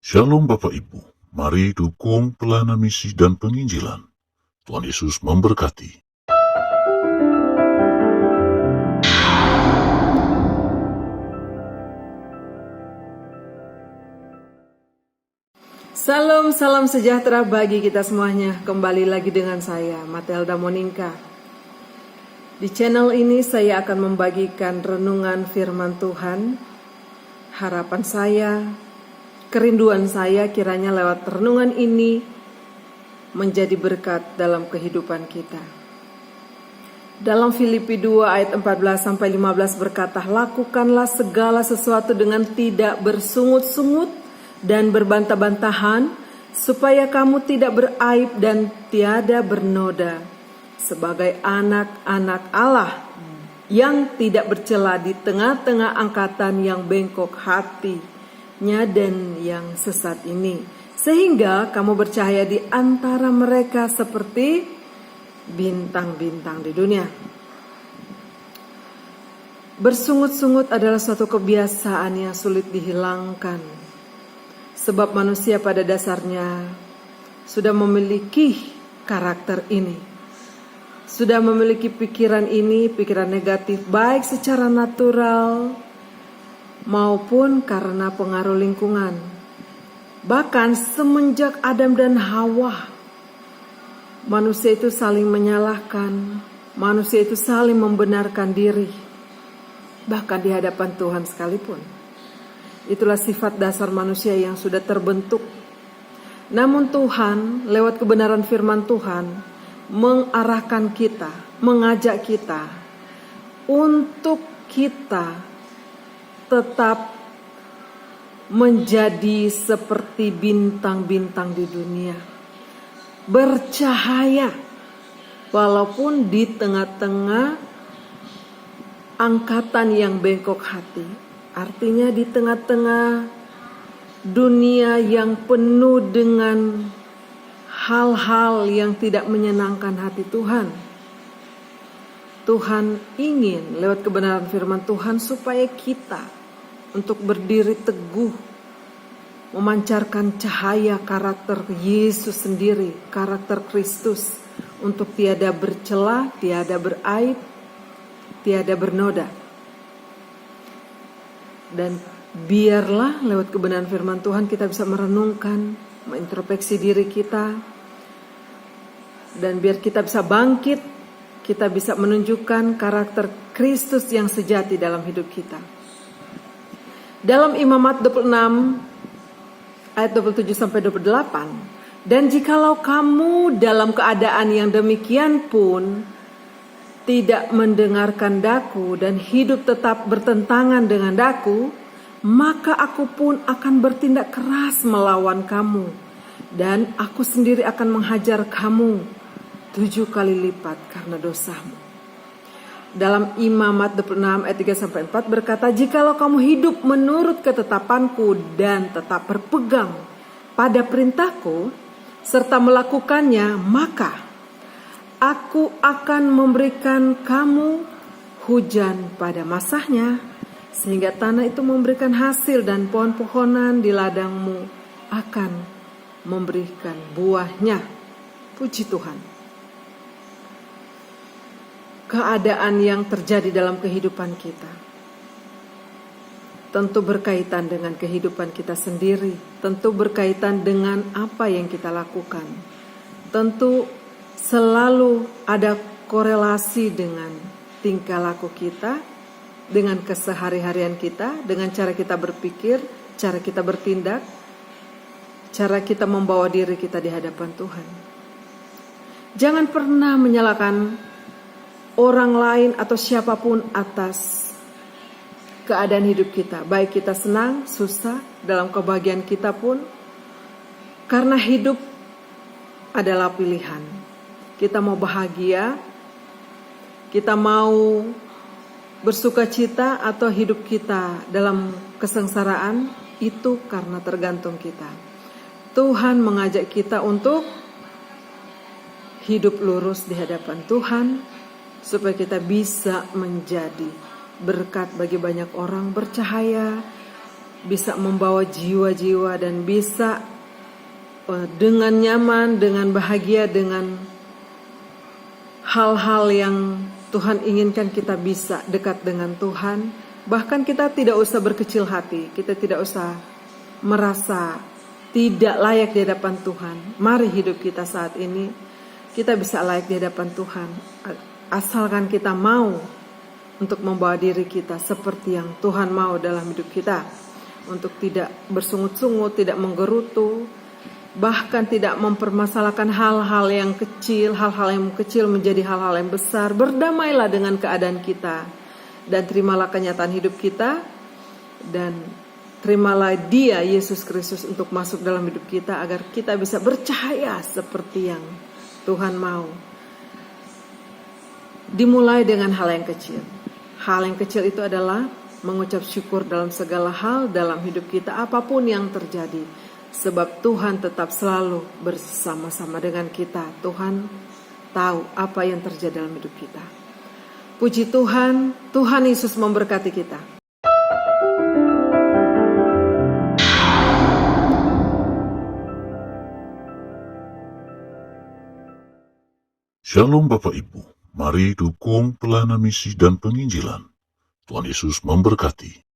Shalom Bapak Ibu, mari dukung pelayanan misi dan penginjilan. Tuhan Yesus memberkati. Salam, salam sejahtera bagi kita semuanya. Kembali lagi dengan saya, Matelda Moninka. Di channel ini saya akan membagikan renungan firman Tuhan. Harapan saya, kerinduan saya kiranya lewat renungan ini menjadi berkat dalam kehidupan kita. Dalam Filipi 2 ayat 14-15 berkata, lakukanlah segala sesuatu dengan tidak bersungut-sungut dan berbantah-bantahan, supaya kamu tidak beraib dan tiada bernoda, sebagai anak-anak Allah yang tidak bercela di tengah-tengah angkatan yang bengkok hatinya dan yang sesat ini, sehingga kamu bercahaya di antara mereka seperti bintang-bintang di dunia. Bersungut-sungut adalah suatu kebiasaan yang sulit dihilangkan, sebab manusia pada dasarnya sudah memiliki karakter ini, sudah memiliki pikiran ini, pikiran negatif, baik secara natural maupun karena pengaruh lingkungan. Bahkan semenjak Adam dan Hawa, manusia itu saling menyalahkan, manusia itu saling membenarkan diri, bahkan di hadapan Tuhan sekalipun. Itulah sifat dasar manusia yang sudah terbentuk. Namun Tuhan lewat kebenaran firman Tuhan mengarahkan kita, mengajak kita untuk kita tetap menjadi seperti bintang-bintang di dunia, bercahaya walaupun di tengah-tengah angkatan yang bengkok hati. Artinya di tengah-tengah dunia yang penuh dengan hal-hal yang tidak menyenangkan hati Tuhan. Tuhan ingin lewat kebenaran firman Tuhan supaya kita untuk berdiri teguh, memancarkan cahaya karakter Yesus sendiri, karakter Kristus, untuk tiada bercela, tiada beraib, tiada bernoda. Dan biarlah lewat kebenaran firman Tuhan kita bisa merenungkan, mengintrospeksi diri kita, dan biar kita bisa bangkit, kita bisa menunjukkan karakter Kristus yang sejati dalam hidup kita. Dalam Imamat 26 ayat 27-28, dan jikalau kamu dalam keadaan yang demikian pun tidak mendengarkan daku dan hidup tetap bertentangan dengan daku, maka aku pun akan bertindak keras melawan kamu, dan aku sendiri akan menghajar kamu 7 kali lipat karena dosamu. Dalam Imamat 26 ayat 3-4 berkata, jikalau kamu hidup menurut ketetapanku dan tetap berpegang pada perintahku serta melakukannya, maka aku akan memberikan kamu hujan pada masanya, sehingga tanah itu memberikan hasil dan pohon-pohonan di ladangmu akan memberikan buahnya. Puji Tuhan. Keadaan yang terjadi dalam kehidupan kita tentu berkaitan dengan kehidupan kita sendiri, tentu berkaitan dengan apa yang kita lakukan, tentu selalu ada korelasi dengan tingkah laku kita, dengan kesehari-harian kita, dengan cara kita berpikir, cara kita bertindak, cara kita membawa diri kita di hadapan Tuhan. Jangan pernah menyalahkan orang lain atau siapapun atas keadaan hidup kita, baik kita senang, susah, dalam kebahagiaan kita pun, karena hidup adalah pilihan. Kita mau bahagia, kita mau bersuka cita, atau hidup kita dalam kesengsaraan, itu karena tergantung kita. Tuhan mengajak kita untuk hidup lurus di hadapan Tuhan, supaya kita bisa menjadi berkat bagi banyak orang, bercahaya bisa membawa jiwa-jiwa dan bisa dengan nyaman, dengan bahagia, dengan hal-hal yang Tuhan inginkan kita bisa dekat dengan Tuhan. Bahkan kita tidak usah berkecil hati, kita tidak usah merasa tidak layak di hadapan Tuhan. Mari hidup kita saat ini, kita bisa layak di hadapan Tuhan. Asalkan kita mau untuk membawa diri kita seperti yang Tuhan mau dalam hidup kita. Untuk tidak bersungut-sungut, tidak menggerutu, bahkan tidak mempermasalahkan hal-hal yang kecil menjadi hal-hal yang besar. Berdamailah dengan keadaan kita dan terimalah kenyataan hidup kita, dan terimalah Dia, Yesus Kristus, untuk masuk dalam hidup kita agar kita bisa bercahaya seperti yang Tuhan mau. Dimulai dengan hal yang kecil. Hal yang kecil itu adalah mengucap syukur dalam segala hal dalam hidup kita, apapun yang terjadi. Sebab Tuhan tetap selalu bersama-sama dengan kita. Tuhan tahu apa yang terjadi dalam hidup kita. Puji Tuhan, Tuhan Yesus memberkati kita. Shalom Bapak Ibu, mari dukung pelayanan misi dan penginjilan. Tuhan Yesus memberkati.